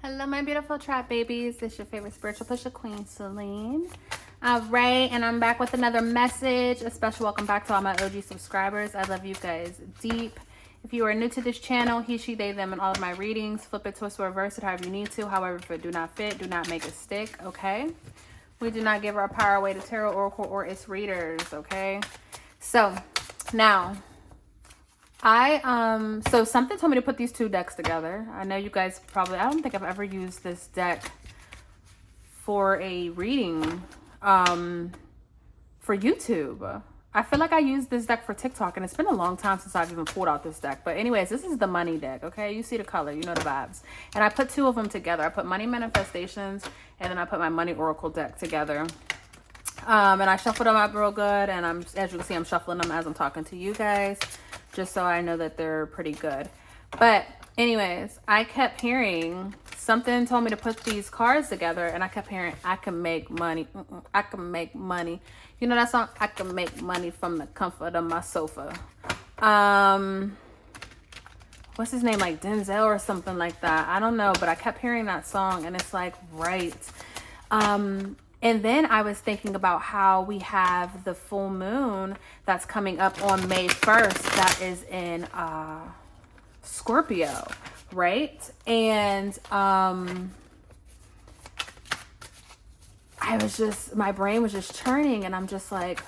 Hello, my beautiful trap babies. It's your favorite spiritual pusher queen, Celine. All right, and I'm back with another message. A special welcome back to all my OG subscribers. I love you guys deep. If you are new to this channel, he, she, they, them, and all of my readings, flip it, twist, or reverse it however you need to. However, if it do not fit, do not make it stick, okay? We do not give our power away to tarot, oracle, or its readers, okay? So, now... so something told me to put these two decks together. I know you guys probably, I don't think I've ever used this deck for a reading, for YouTube. I feel like I used this deck for TikTok, and it's been a long time since I've even pulled out this deck. But anyways, this is the money deck, okay? You see the color, you know the vibes. And I put two of them together. I put money manifestations, and then I put my money oracle deck together. And I shuffled them up real good, and as you can see, I'm shuffling them as I'm talking to you guys, just so I know that they're pretty good. But anyways, I kept hearing, something told me to put these cards together, and I kept hearing, I can make money. I can make money. You know that song? I can make money from the comfort of my sofa. What's his name? Like Denzel or something like that. I don't know, but I kept hearing that song, and it's like, right. And then I was thinking about how we have the full moon that's coming up on May 1st. That is in Scorpio, right? And my brain was just churning, and I'm just like,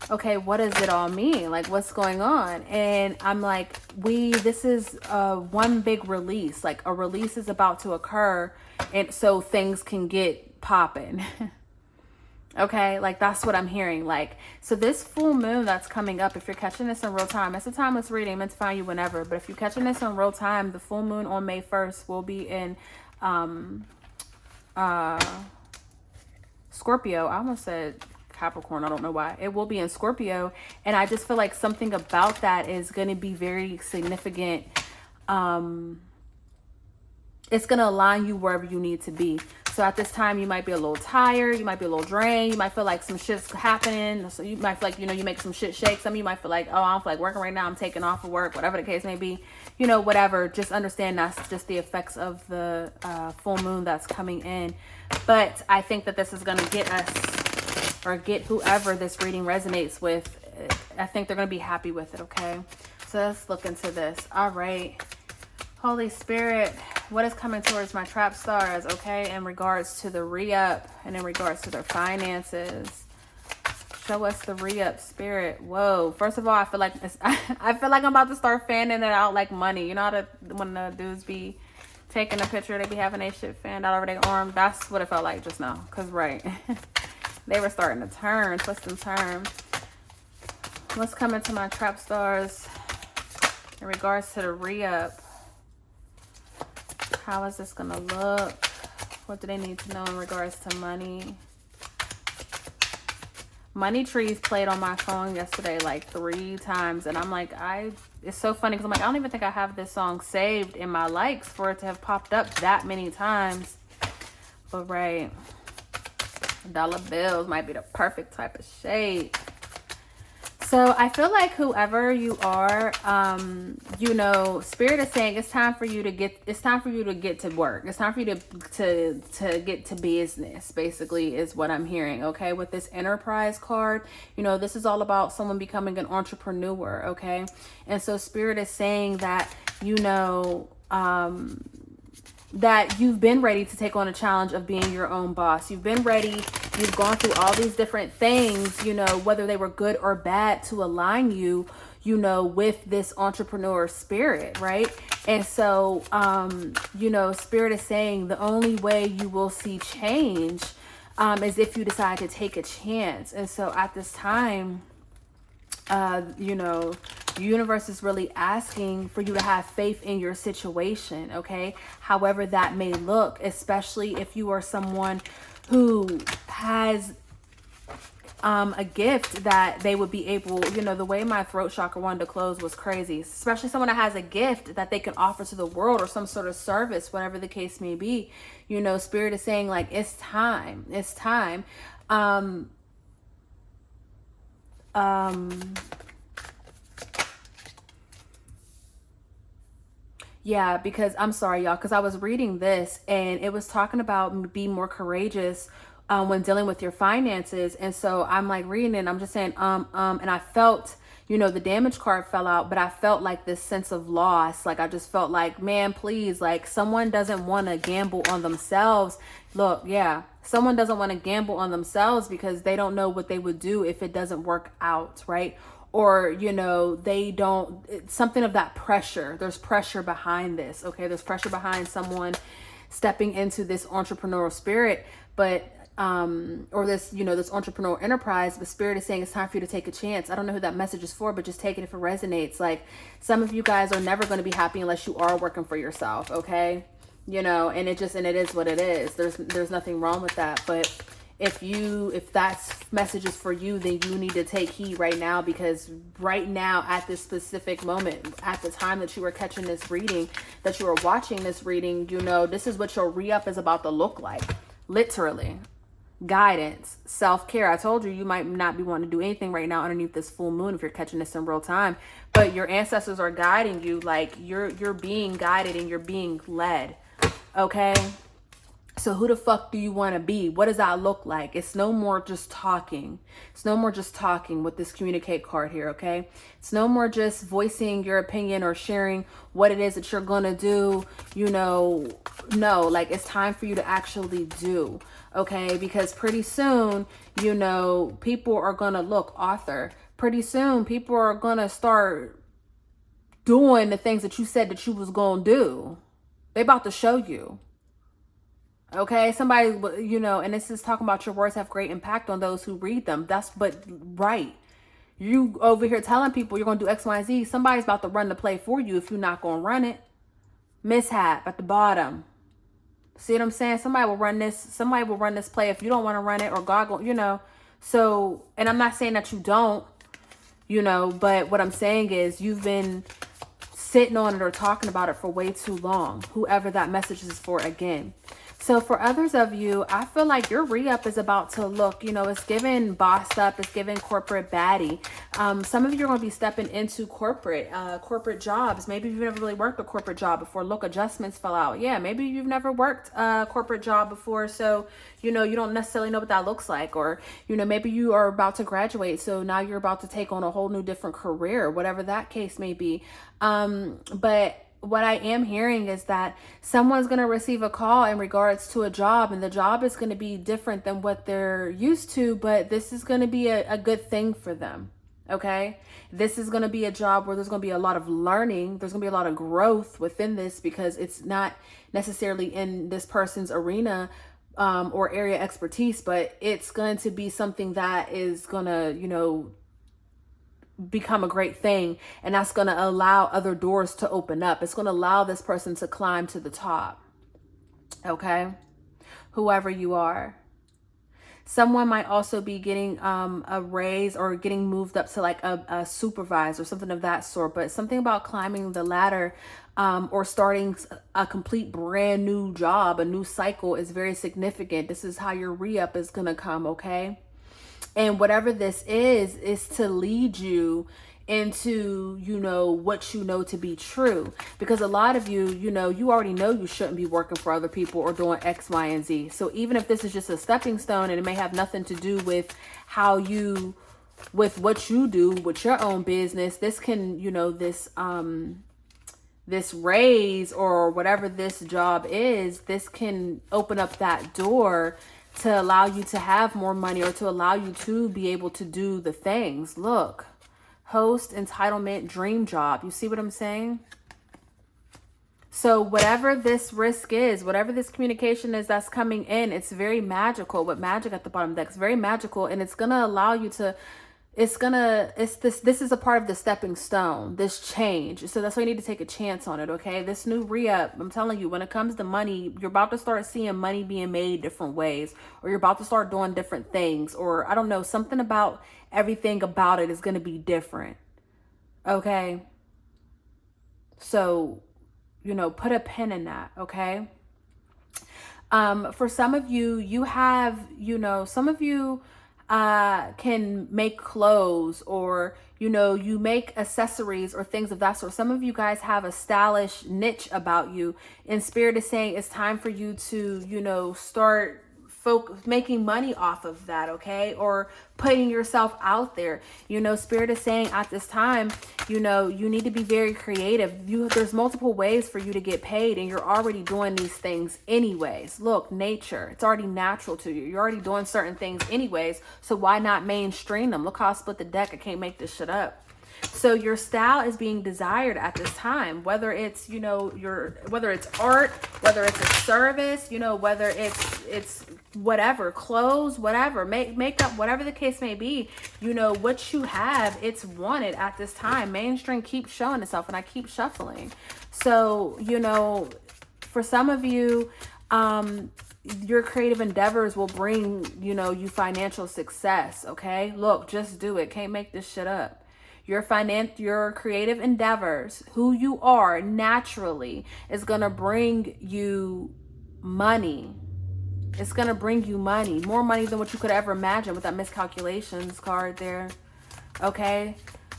okay, what does it all mean? Like, what's going on? And I'm like, this is one big release. Like, a release is about to occur, and so things can get popping. Okay, like that's what I'm hearing. Like, so this full moon that's coming up, if you're catching this in real time, it's a timeless reading, I'm meant to find you whenever, but if you're catching this in real time, the full moon on May 1st will be in Scorpio. I almost said Capricorn, I don't know why. It will be in Scorpio, and I just feel like something about that is going to be very significant. It's going to align you wherever you need to be. So at this time, you might be a little tired. You might be a little drained. You might feel like some shit's happening. So you might feel like, you make some shit shake. Some of you might feel like, oh, I don't feel like working right now. I'm taking off of work, whatever the case may be. Whatever. Just understand that's just the effects of the full moon that's coming in. But I think that this is going to get us, or get whoever this reading resonates with. I think they're going to be happy with it, okay? So let's look into this. All right. Holy Spirit, what is coming towards my trap stars, okay, in regards to the re-up and in regards to their finances? Show us the re-up, Spirit. Whoa. First of all, I feel like I'm about to start fanning it out like money. You know how when the dudes be taking a picture, they be having their shit fanned out over their arm? That's what it felt like just now. Because, right, they were starting to turn, twist and turn. What's coming to my trap stars in regards to the re-up? How is this going to look? What do they need to know in regards to money? Money Trees played on my phone yesterday like 3 times. And I'm like, it's so funny because I'm like, I don't even think I have this song saved in my likes for it to have popped up that many times. But right, dollar bills might be the perfect type of shade. So I feel like whoever you are, Spirit is saying it's time for you to get to work. It's time for you to get to business, basically, is what I'm hearing. Okay. With this Enterprise card, this is all about someone becoming an entrepreneur. Okay. And so Spirit is saying that, that you've been ready to take on a challenge of being your own boss. You've been ready. You've gone through all these different things, whether they were good or bad, to align you, with this entrepreneur spirit, right? And so, Spirit is saying the only way you will see change is if you decide to take a chance. And so at this time, the universe is really asking for you to have faith in your situation, okay? However that may look, especially if you are someone who has a gift that they would be able, the way my throat chakra wanted to close was crazy, especially someone that has a gift that they can offer to the world or some sort of service, whatever the case may be. Spirit is saying, like, it's time. Yeah, because I'm sorry, y'all, because I was reading this and it was talking about be more courageous when dealing with your finances. And so I'm like reading it and I'm just saying, and I felt, the damage card fell out, but I felt like this sense of loss. Like I just felt like, man, please, like someone doesn't want to gamble on themselves. Look, yeah, someone doesn't want to gamble on themselves because they don't know what they would do if it doesn't work out, right? Or they don't, it's something of that pressure. There's pressure behind this. Okay, there's pressure behind someone stepping into this entrepreneurial spirit, but or this this entrepreneurial enterprise. The spirit is saying it's time for you to take a chance. I don't know who that message is for, but just take it if it resonates. Like some of you guys are never going to be happy unless you are working for yourself. Okay, and it is what it is. There's nothing wrong with that. But if that message is for you, then you need to take heed right now, because right now at this specific moment, at the time that you are catching this reading, that you are watching this reading, this is what your re-up is about to look like. Literally. Guidance, self-care. I told you, you might not be wanting to do anything right now underneath this full moon if you're catching this in real time, but your ancestors are guiding you. Like you're being guided and you're being led. Okay. So who the fuck do you want to be? What does that look like? It's no more just talking. It's no more just talking with this communicate card here, okay? It's no more just voicing your opinion or sharing what it is that you're going to do. No, like it's time for you to actually do, okay? Because pretty soon, people are going to look, author. Pretty soon, people are going to start doing the things that you said that you was going to do. They about to show you. Okay, somebody, and this is talking about your words have great impact on those who read them. Right. You over here telling people you're going to do X, Y, and Z. Somebody's about to run the play for you if you're not going to run it. Mishap at the bottom. See what I'm saying? Somebody will run this play if you don't want to run it, or God, So, and I'm not saying that you don't, but what I'm saying is you've been sitting on it or talking about it for way too long. Whoever that message is for, again. So for others of you, I feel like your re-up is about to look, it's giving bossed up, it's giving corporate baddie. Some of you are going to be stepping into corporate jobs. Maybe you've never really worked a corporate job before. Look, adjustments fell out. Yeah, maybe you've never worked a corporate job before. So, you don't necessarily know what that looks like. Or, maybe you are about to graduate. So now you're about to take on a whole new different career, whatever that case may be. But what I am hearing is that someone's going to receive a call in regards to a job, and the job is going to be different than what they're used to, but this is going to be a good thing for them. Okay. This is going to be a job where there's going to be a lot of learning. There's going to be a lot of growth within this, because it's not necessarily in this person's arena or area expertise, but it's going to be something that is going to, become a great thing, and that's going to allow other doors to open up. It's going to allow this person to climb to the top. Okay, whoever you are. Someone might also be getting a raise or getting moved up to like a supervisor, something of that sort. But something about climbing the ladder or starting a complete brand new job, a new cycle, is very significant. This is how your re-up is going to come. Okay. And whatever this is to lead you into, what you know to be true. Because a lot of you, you already know you shouldn't be working for other people or doing X, Y, and Z. So even if this is just a stepping stone and it may have nothing to do with with what you do with your own business, this can, this raise or whatever this job is, this can open up that door to allow you to have more money, or to allow you to be able to do the things. Look, host, entitlement, dream job. You see what I'm saying? So whatever this risk is, whatever this communication is that's coming in, it's very magical. With magic at the bottom of the deck, it's very magical, and it's going to allow you to, this is a part of the stepping stone, this change. So that's why you need to take a chance on it. Okay. This new re-up, I'm telling you, when it comes to money, you're about to start seeing money being made different ways, or you're about to start doing different things, or I don't know, something about everything about it is going to be different. Okay. So, put a pin in that. Okay. For some of you, you have, some of you can make clothes, or you make accessories or things of that sort. Some of you guys have a stylish niche about you, and Spirit is saying it's time for you to start making money off of that, okay? Or putting yourself out there. Spirit is saying at this time, you need to be very creative. There's multiple ways for you to get paid, and you're already doing these things anyways. Look, nature, it's already natural to you. You're already doing certain things anyways, so why not mainstream them? Look how I split the deck. I can't make this shit up. So your style is being desired at this time, whether it's, whether it's art, whether it's a service, whether it's whatever, clothes, whatever, makeup, whatever the case may be, what you have, it's wanted at this time. Mainstream keeps showing itself, and I keep shuffling. So, for some of you, your creative endeavors will bring, you financial success. Okay. Look, just do it. Can't make this shit up. Your creative endeavors, who you are naturally, is going to bring you money. It's going to bring you money, more money than what you could ever imagine with that miscalculations card there. Okay.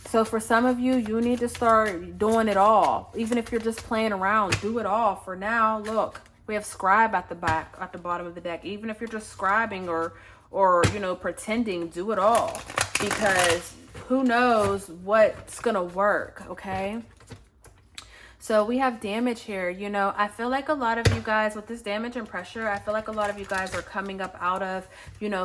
So for some of you, you need to start doing it all. Even if you're just playing around, do it all. For now, look, we have scribe at the back, at the bottom of the deck. Even if you're just scribing or pretending, do it all, because who knows what's gonna work. Okay, so we have damage here. I feel like a lot of you guys with this damage and pressure, I feel like a lot of you guys are coming up out of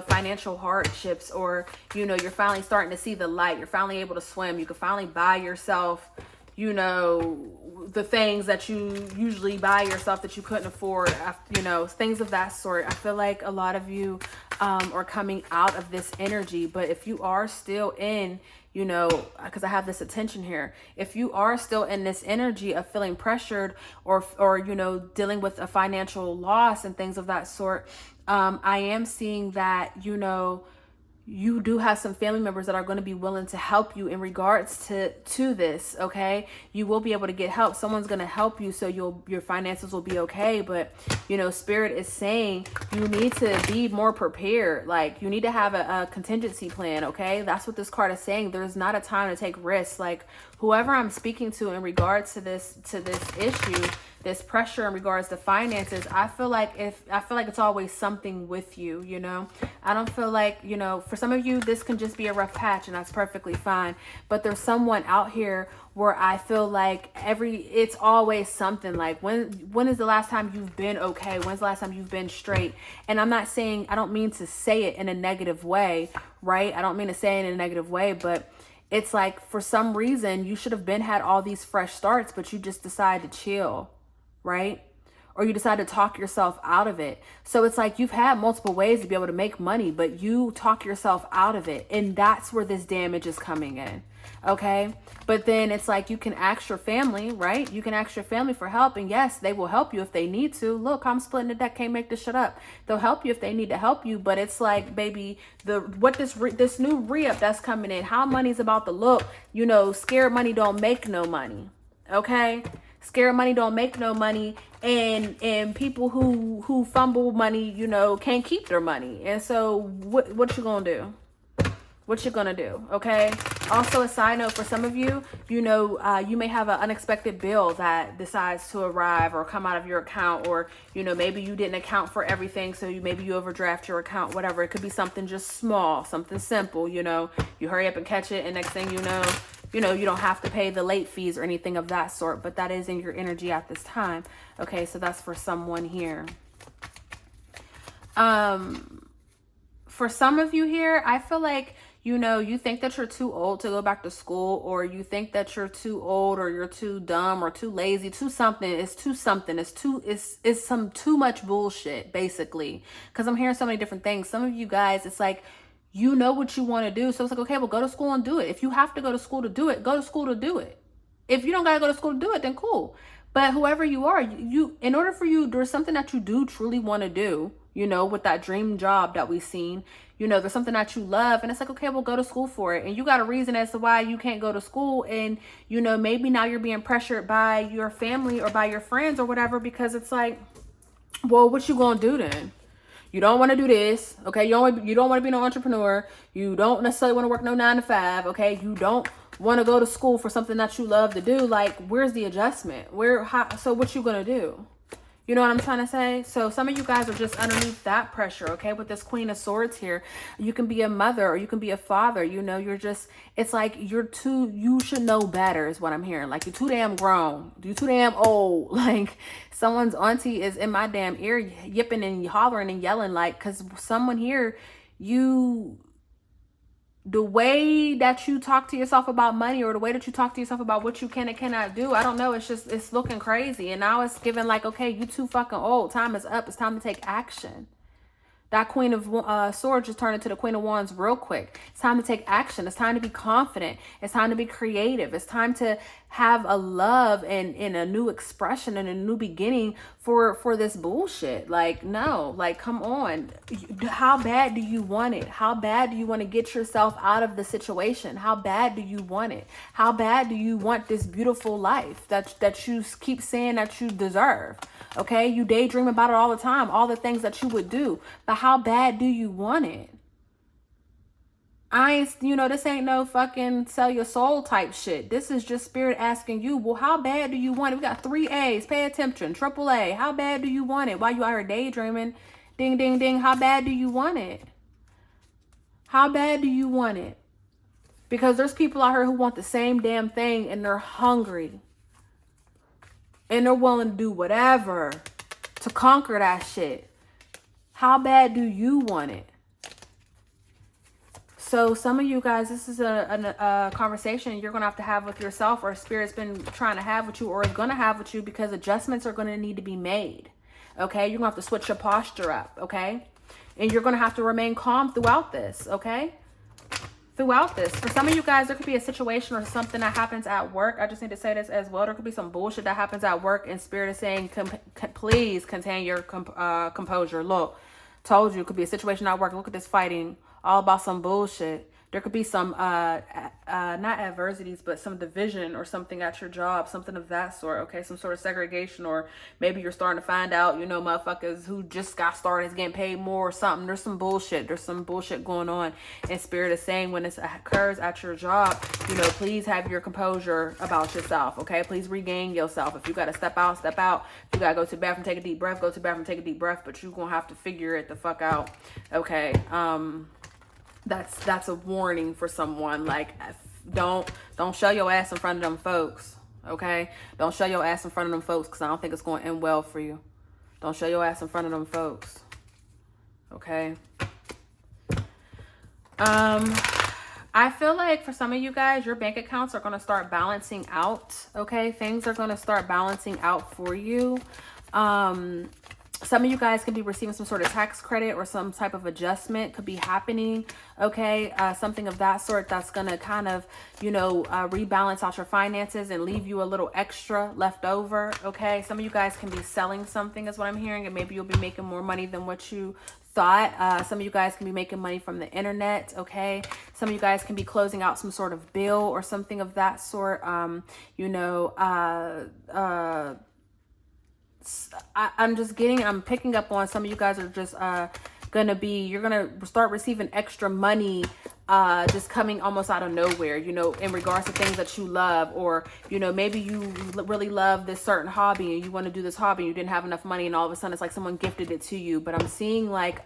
financial hardships, or you're finally starting to see the light. You're finally able to swim. You can finally buy yourself the things that you usually buy yourself that you couldn't afford, things of that sort. I feel like a lot of you are coming out of this energy. But if you are still in, because I have this attention here, if you are still in this energy of feeling pressured, or dealing with a financial loss and things of that sort, I am seeing that, you do have some family members that are going to be willing to help you in regards to this. Okay, you will be able to get help. Someone's going to help you, so your finances will be okay. But Spirit is saying you need to be more prepared. Like, you need to have a contingency plan. Okay, that's what this card is saying. There's not a time to take risks. Like, whoever I'm speaking to in regards to this issue, this pressure in regards to finances, I feel like it's always something with you. I don't feel like, for some of you, this can just be a rough patch, and that's perfectly fine. But there's someone out here where I feel like it's always something. Like, when is the last time you've been okay? When's the last time you've been straight? And I don't mean to say it in a negative way, right? I don't mean to say it in a negative way, but it's like, for some reason, you should have had all these fresh starts, but you just decide to chill, right? Or you decide to talk yourself out of it. So it's like, you've had multiple ways to be able to make money, but you talk yourself out of it. And that's where this damage is coming in. Okay. But then it's like, you can ask your family, right? You can ask your family for help. And yes, they will help you if they need to. Look, I'm splitting the deck. Can't make this shit up. They'll help you if they need to help you. But it's like, baby, this new re-up that's coming in, how money's about to look, scared money don't make no money. Okay. Scared money don't make no money, and people who fumble money, can't keep their money. And so what you gonna do? What you gonna do? Okay. Also, a side note for some of you, you may have an unexpected bill that decides to arrive or come out of your account, or maybe you didn't account for everything, so maybe you overdraft your account, whatever. It could be something just small, something simple. You hurry up and catch it, and next thing you know, you don't have to pay the late fees or anything of that sort, but that is in your energy at this time. Okay, so that's for someone here. For some of you here, I feel like, you think that you're too old to go back to school, or you think that you're too old, or you're too dumb, or too lazy, too something. It's some too much bullshit, basically. Because I'm hearing so many different things. Some of you guys, it's like, you know what you want to do. So it's like, okay, well, go to school and do it. If you have to go to school to do it, go to school to do it. If you don't got to go to school to do it, then cool. But whoever you are, in order for you, there's something that you do truly want to do, with that dream job that we've seen, there's something that you love, and it's like, okay, well, go to school for it. And you got a reason as to why you can't go to school. And, maybe now you're being pressured by your family or by your friends or whatever, because it's like, well, what you gonna do then? You don't want to do this, okay? You don't want to be no entrepreneur. You don't necessarily want to work no 9 to 5, okay? You don't want to go to school for something that you love to do. Like, where's the adjustment? So what you gonna do? You know what I'm trying to say? So some of you guys are just underneath that pressure, okay? With this Queen of Swords here, you can be a mother or you can be a father. You know, it's like you should know better is what I'm hearing. Like, you're too damn grown. You're too damn old. Like, someone's auntie is in my damn ear yipping and hollering and yelling, like, because someone here, the way that you talk to yourself about money, or the way that you talk to yourself about what you can and cannot do, I don't know, it's looking crazy. And now it's giving like, okay, you too fucking old. Time is up. It's time to take action. That Queen of Swords just turned into the Queen of Wands real quick. It's time to take action. It's time to be confident. It's time to be creative. It's time to have a love and a new expression and a new beginning for this bullshit. Like, no, like, come on. How bad do you want it? How bad do you want to get yourself out of the situation? How bad do you want it? How bad do you want this beautiful life that you keep saying that you deserve? Okay, you daydream about it all the time, all the things that you would do, but how bad do you want it? This ain't no fucking sell your soul type shit. This is just spirit asking you, well, how bad do you want it? We got 3 A's, pay attention, triple A. How bad do you want it? While you out here daydreaming, ding, ding, ding, how bad do you want it? How bad do you want it? Because there's people out here who want the same damn thing and they're hungry. And they're willing to do whatever to conquer that shit. How bad do you want it? So some of you guys, this is a conversation you're going to have with yourself, or Spirit's been trying to have with you, or is going to have with you, because adjustments are going to need to be made. Okay? You're going to have to switch your posture up. Okay? And you're going to have to remain calm throughout this. Okay? Throughout this. For some of you guys, there could be a situation or something that happens at work. I just need to say this as well. There could be some bullshit that happens at work, and Spirit is saying, please contain your composure. Look, told you, it could be a situation at work. Look at this fighting, all about some bullshit. There could be some, not adversities, but some division or something at your job, something of that sort, okay? Some sort of segregation, or maybe you're starting to find out, motherfuckers who just got started is getting paid more or something. There's some bullshit. There's some bullshit going on. And Spirit is saying, when this occurs at your job, please have your composure about yourself, okay? Please regain yourself. If you got to step out, step out. If you got to go to the bathroom, take a deep breath, go to the bathroom, take a deep breath, but you're going to have to figure it the fuck out, okay? That's a warning for someone. Like, don't show your ass in front of them folks, okay? Don't show your ass in front of them folks, because I don't think it's going to end well for you. Don't show your ass in front of them folks, okay? I feel like for some of you guys, your bank accounts are going to start balancing out, okay? Things are going to start balancing out for you. Some of you guys could be receiving some sort of tax credit, or some type of adjustment could be happening, okay? Something of that sort that's going to kind of, rebalance out your finances and leave you a little extra left over, okay? Some of you guys can be selling something is what I'm hearing, and maybe you'll be making more money than what you thought. Some of you guys can be making money from the internet, okay? Some of you guys can be closing out some sort of bill or something of that sort. I'm picking up on some of you guys are just you're gonna start receiving extra money just coming almost out of nowhere, in regards to things that you love, or maybe you really love this certain hobby and you want to do this hobby and you didn't have enough money, and all of a sudden it's like someone gifted it to you. But I'm seeing like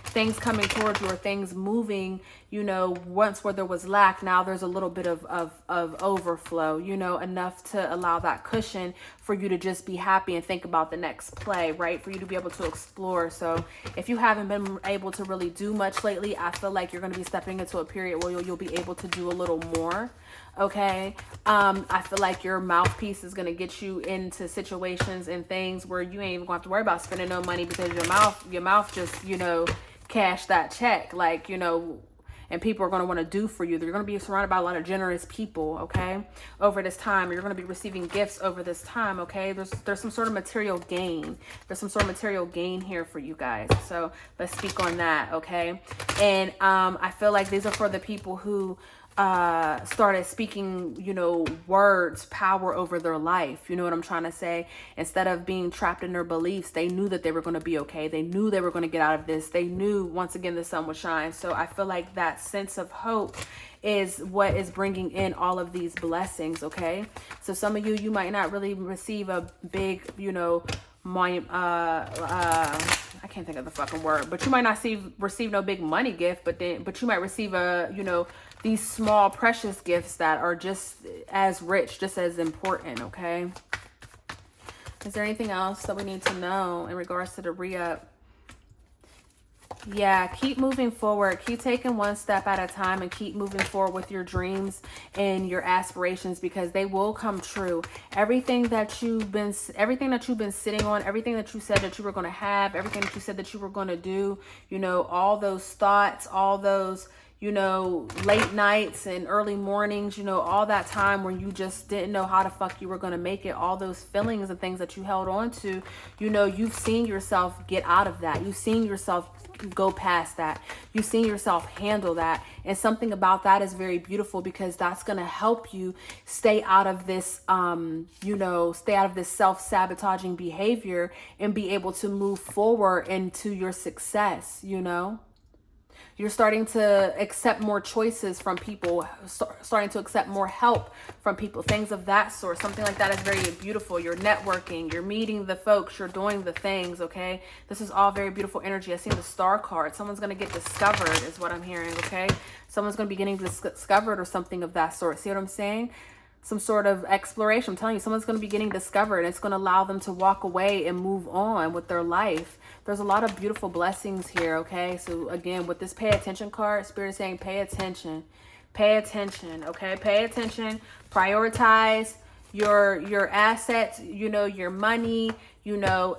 things coming towards you, or things moving, once where there was lack, now there's a little bit of overflow, enough to allow that cushion for you to just be happy and think about the next play, right? For you to be able to explore. So if you haven't been able to really do much lately, I feel like you're going to be stepping into a period where you'll be able to do a little more, okay? I feel like your mouthpiece is going to get you into situations and things where you ain't even going to have to worry about spending no money, because your mouth just, cash that check, like, and people are going to want to do for you. You're going to be surrounded by a lot of generous people, okay, over this time. You're going to be receiving gifts over this time, okay? There's some sort of material gain. There's some sort of material gain here for you guys. So let's speak on that, okay? And I feel like these are for the people who started speaking, you know, words, power over their life. You know what I'm trying to say? Instead of being trapped in their beliefs, they knew that they were going to be okay. They knew they were going to get out of this. They knew, once again, the sun would shine. So I feel like that sense of hope is what is bringing in all of these blessings, okay? So some of you might not really receive a big, you know, I can't think of the fucking word, but you might not receive no big money gift, but you might receive a, you know, these small precious gifts that are just as rich, just as important, okay? Is there anything else that we need to know in regards to the re-up? Yeah, keep moving forward. Keep taking one step at a time and keep moving forward with your dreams and your aspirations, because they will come true. Everything that you've been sitting on, everything that you said that you were going to have, everything that you said that you were going to do, you know, all those thoughts, all those, you know, late nights and early mornings, you know, all that time when you just didn't know how the fuck you were going to make it, all those feelings and things that you held on to, you know, you've seen yourself get out of that. You've seen yourself go past that. You've seen yourself handle that. And something about that is very beautiful, because that's going to help you stay out of this, you know, stay out of this self-sabotaging behavior and be able to move forward into your success, you know? You're starting to accept more choices from people, starting to accept more help from people, things of that sort. Something like that is very beautiful. You're networking, you're meeting the folks, you're doing the things, okay? This is all very beautiful energy. I see the star card. Someone's going to get discovered is what I'm hearing, okay? Someone's going to be getting discovered or something of that sort. See what I'm saying? Some sort of exploration. I'm telling you, someone's going to be getting discovered, and it's going to allow them to walk away and move on with their life. There's a lot of beautiful blessings here, okay? So again, with this pay attention card, Spirit is saying pay attention. Pay attention, okay? Pay attention. Prioritize your assets, you know, your money, you know,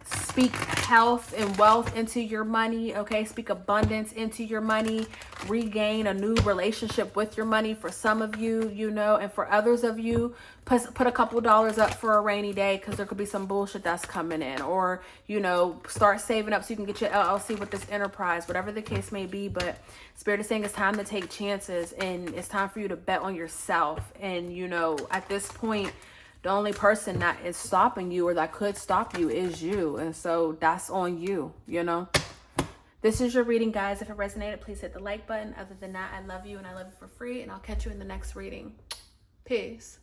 speak health and wealth into your money, okay? Speak abundance into your money. Regain a new relationship with your money for some of you, you know, and for others of you, put a couple dollars up for a rainy day, because there could be some bullshit that's coming in. Or, you know, start saving up so you can get your LLC with this enterprise, whatever the case may be. But Spirit is saying it's time to take chances, and it's time for you to bet on yourself. And, you know, at this point, the only person that is stopping you, or that could stop you, is you. And so that's on you, you know. This is your reading, guys. If it resonated, please hit the like button. Other than that, I love you, and I love you for free. And I'll catch you in the next reading. Peace.